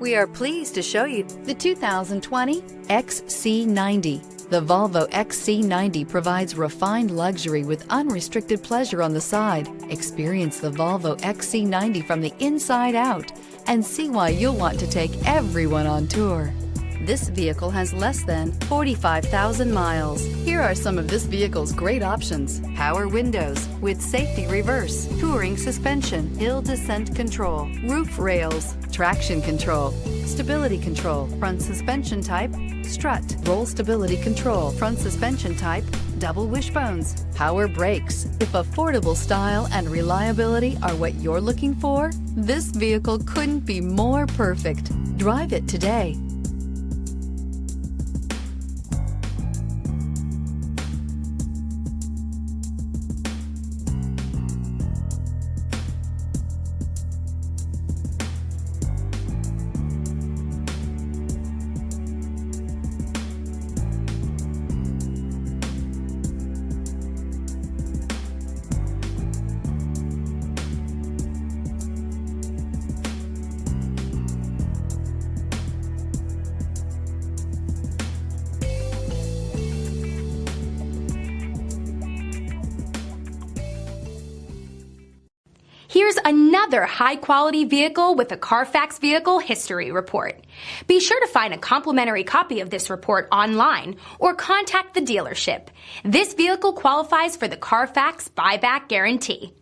We are pleased to show you the 2020 XC90. The Volvo XC90 provides refined luxury with unrestricted pleasure on the side. Experience the Volvo XC90 from the inside out and see why you'll want to take everyone on tour. This vehicle has less than 45,000 miles. Here are some of this vehicle's great options: power windows with safety reverse, touring suspension, hill descent control, roof rails, traction control, stability control, front suspension type, strut, roll stability control, front suspension type, double wishbones, power brakes. If affordable style and reliability are what you're looking for, this vehicle couldn't be more perfect. Drive it today. Here's another high-quality vehicle with a Carfax Vehicle History Report. Be sure to find a complimentary copy of this report online or contact the dealership. This vehicle qualifies for the Carfax Buyback Guarantee.